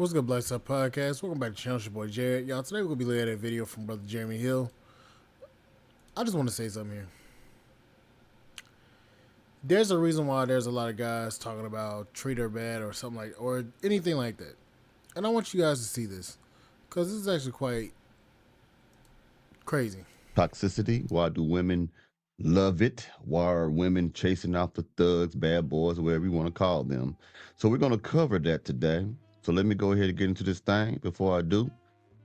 What's good, Blacks Up Podcast? Welcome back to the channel. It's your boy Jared. Y'all, today we're going to be looking at a video from Brother Jeremy Hill. I just want to say something here. There's a reason why there's a lot of guys talking about treat her bad or something like, or anything like that. And I want you guys to see this, because this is actually quite crazy. Toxicity. Why do women love it? Why are women chasing out the thugs, bad boys, whatever you want to call them? So we're going to cover that today. So let me go ahead and get into this thing. Before I do,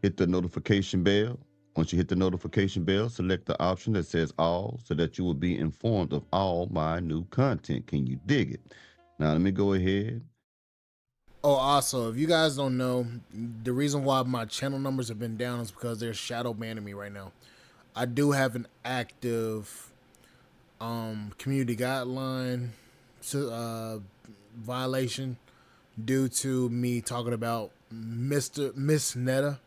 hit the notification bell. Once you hit the notification bell, select the option that says all so that you will be informed of all my new content. Can you dig it? Now let me go ahead. Oh, also, if you guys don't know, the reason why my channel numbers have been down is because they're shadow banning me right now. I do have an active community guideline violation due to me talking about Miss Netta.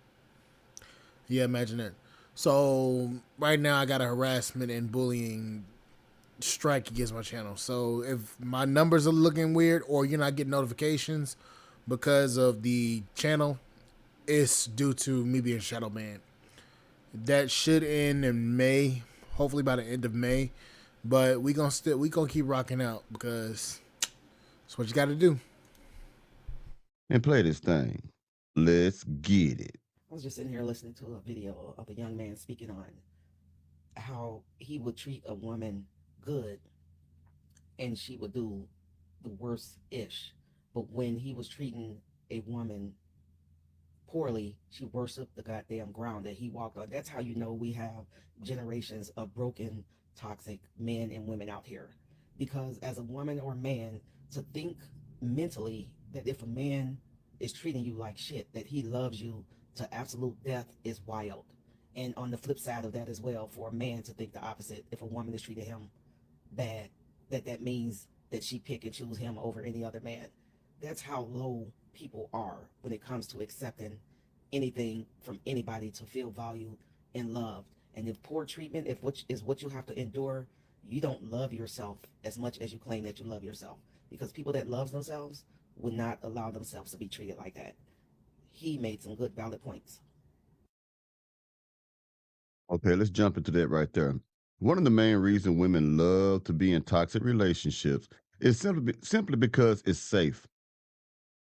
Yeah, imagine that. So right now I got a harassment and bullying strike against my channel. So if my numbers are looking weird or you're not getting notifications because of the channel, it's due to me being shadow banned. That should end in May, hopefully by the end of May. But we gonna keep rocking out because that's what you got to do. And play this thing. Let's get it. I was just sitting here listening to a video of a young man speaking on how he would treat a woman good and she would do the worst ish. But when he was treating a woman poorly, she worshiped the goddamn ground that he walked on. That's how you know we have generations of broken, toxic men and women out here. Because as a woman or man, to think mentally that if a man is treating you like shit, that he loves you to absolute death is wild. And on the flip side of that as well, for a man to think the opposite, if a woman is treating him bad, that means that she pick and choose him over any other man. That's how low people are when it comes to accepting anything from anybody to feel valued and loved. And if poor treatment is what you have to endure, you don't love yourself as much as you claim that you love yourself. Because people that love themselves would not allow themselves to be treated like that. He made some good valid points. Okay, let's jump into that right there. One of the main reasons women love to be in toxic relationships is simply because it's safe.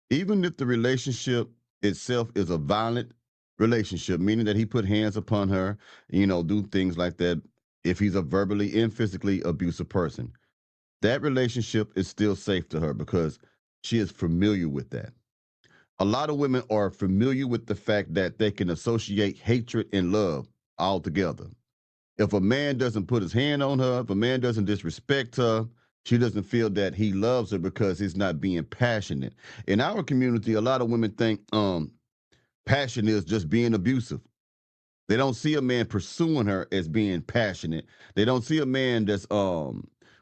Even if the relationship itself is a violent relationship, meaning that he put hands upon her, do things like that, if he's a verbally and physically abusive person, that relationship is still safe to her because she is familiar with that. A lot of women are familiar with the fact that they can associate hatred and love all together. If a man doesn't put his hand on her, if a man doesn't disrespect her, she doesn't feel that he loves her because he's not being passionate. In our community, a lot of women think passion is just being abusive. They don't see a man pursuing her as being passionate. They don't see a man that's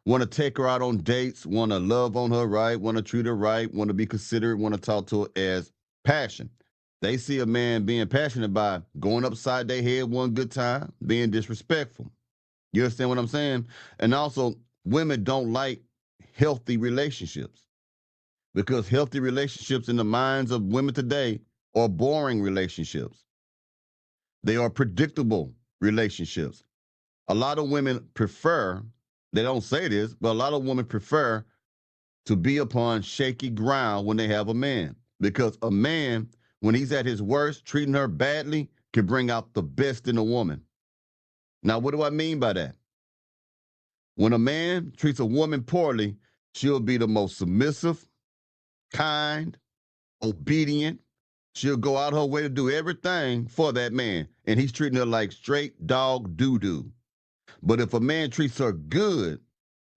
want to take her out on dates, want to love on her right, want to treat her right, want to be considerate, want to talk to her as passion. They see a man being passionate by going upside their head one good time, being disrespectful. You understand what I'm saying? And also, women don't like healthy relationships because healthy relationships in the minds of women today are boring relationships. They are predictable relationships. A lot of women prefer, they don't say this, but a lot of women prefer to be upon shaky ground when they have a man. Because a man, when he's at his worst, treating her badly, can bring out the best in a woman. Now, what do I mean by that? When a man treats a woman poorly, she'll be the most submissive, kind, obedient. She'll go out her way to do everything for that man. And he's treating her like straight dog doo-doo. But if a man treats her good,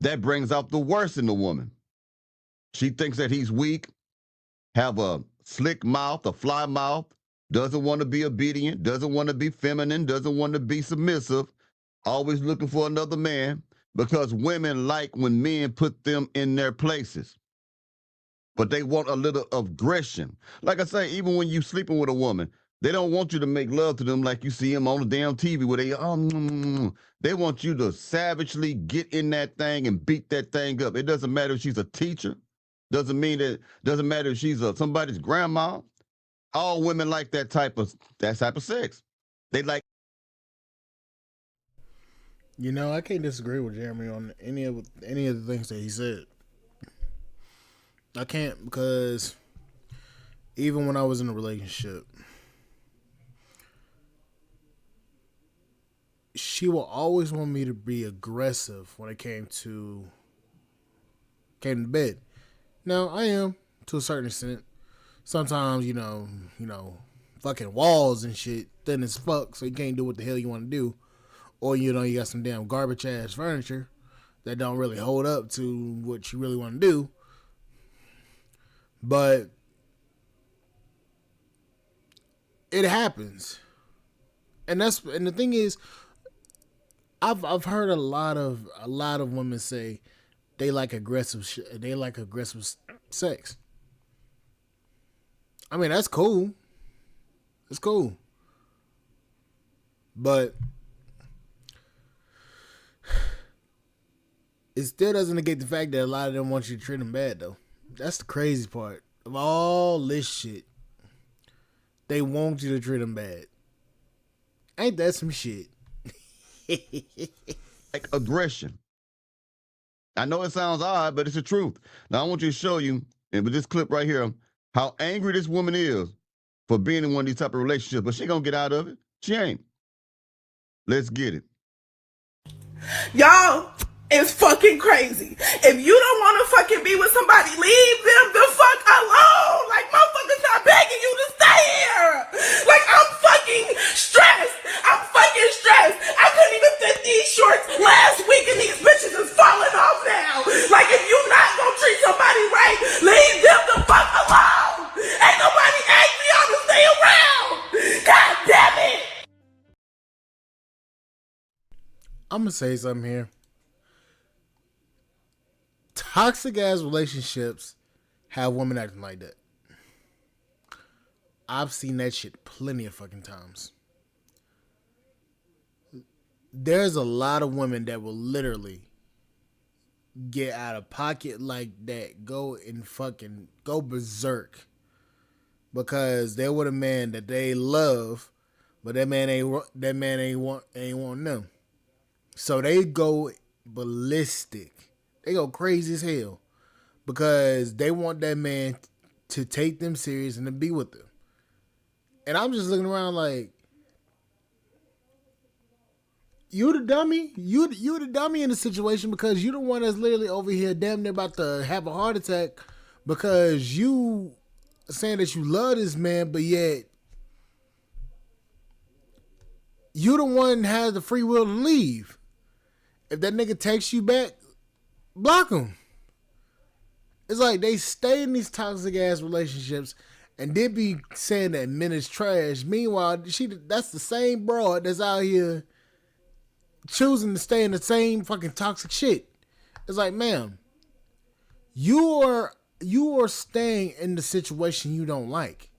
that brings out the worst in the woman. She thinks that he's weak, have a slick mouth, a fly mouth, doesn't want to be obedient, doesn't want to be feminine, doesn't want to be submissive, always looking for another man, because women like when men put them in their places. But they want a little aggression. Like I say, even when you sleeping with a woman, they don't want you to make love to them like you see them on the damn TV where they want you to savagely get in that thing and beat that thing up. It doesn't matter if she's a teacher. Doesn't matter if she's somebody's grandma. All women like that type of sex. They like. You know, I can't disagree with Jeremy on any of the things that he said. I can't because even when I was in a relationship, she will always want me to be aggressive when it came to bed. Now I am to a certain extent. Sometimes fucking walls and shit thin as fuck, so you can't do what the hell you want to do, or you got some damn garbage ass furniture that don't really hold up to what you really want to do. But it happens, and the thing is, I've heard a lot of women say they like aggressive sex. I mean, that's cool. It's cool. But it still doesn't negate the fact that a lot of them want you to treat them bad, though. That's the crazy part of all this shit. They want you to treat them bad. Ain't that some shit? Like aggression. I know it sounds odd, but it's the truth. Now I want you to show you, and with this clip right here, how angry this woman is for being in one of these type of relationships, but she ain't gonna get out of it. She ain't. Let's get it. Y'all is fucking crazy. If you don't want to fucking be with somebody, leave them the fuck alone. Like, motherfuckers not begging you to stay here. Like, I'm fucking stressed. I couldn't even fit these shorts last week and these bitches is falling off now. Like, if you not gonna treat somebody right, leave them the fuck alone. Ain't nobody asked me to stay around. God damn it. I'm gonna say something here. Toxic ass relationships have women acting like that. I've seen that shit plenty of fucking times. There's a lot of women that will literally get out of pocket like that, go berserk because they're with a man that they love, but that man ain't want them. So they go ballistic. They go crazy as hell because they want that man to take them serious and to be with them. And I'm just looking around like, you the dummy? You the dummy in the situation because you the one that's literally over here damn near about to have a heart attack because you saying that you love this man, but yet you the one that has the free will to leave. If that nigga texts you back, block him. It's like they stay in these toxic ass relationships and they be saying that men is trash. Meanwhile, that's the same broad that's out here choosing to stay in the same fucking toxic shit. It's like, ma'am, you are staying in the situation you don't like.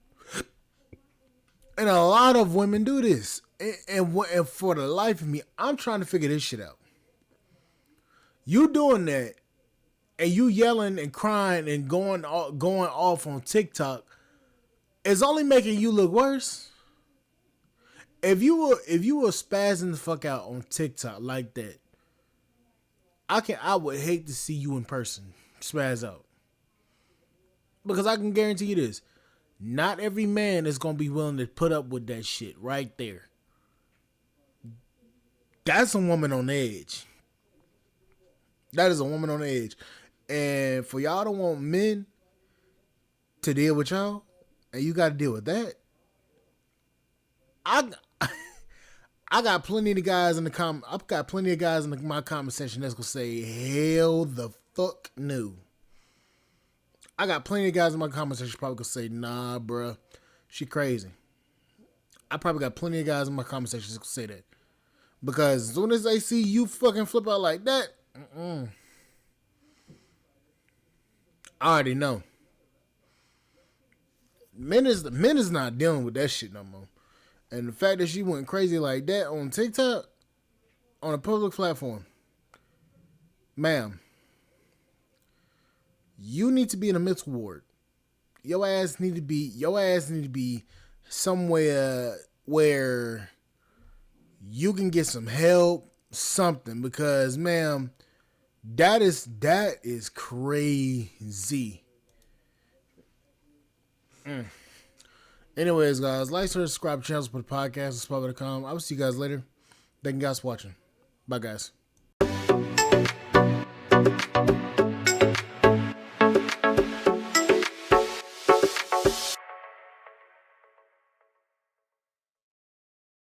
And a lot of women do this. And for the life of me, I'm trying to figure this shit out. You doing that and you yelling and crying and going off on TikTok is only making you look worse. If you were spazzing the fuck out on TikTok like that, I would hate to see you in person spaz out. Because I can guarantee you this. Not every man is gonna be willing to put up with that shit right there. That's a woman on the edge. That is a woman on the edge. And for y'all to want men to deal with y'all, and you gotta deal with that, I got plenty of guys in the I've got plenty of guys in my comment section that's gonna say, hell the fuck no. I got plenty of guys in my comment section probably gonna say, nah, bruh, she crazy. I probably got plenty of guys in my comment section that gonna say that. Because as soon as they see you fucking flip out like that, I already know. Men is not dealing with that shit no more. And the fact that she went crazy like that on TikTok, on a public platform, ma'am, you need to be in a mental ward. your ass need to be somewhere where you can get some help, something, because ma'am, that is crazy. Anyways, guys, like, share, subscribe, channel, support the podcast, spot.com. I will see you guys later. Thank you guys for watching. Bye, guys.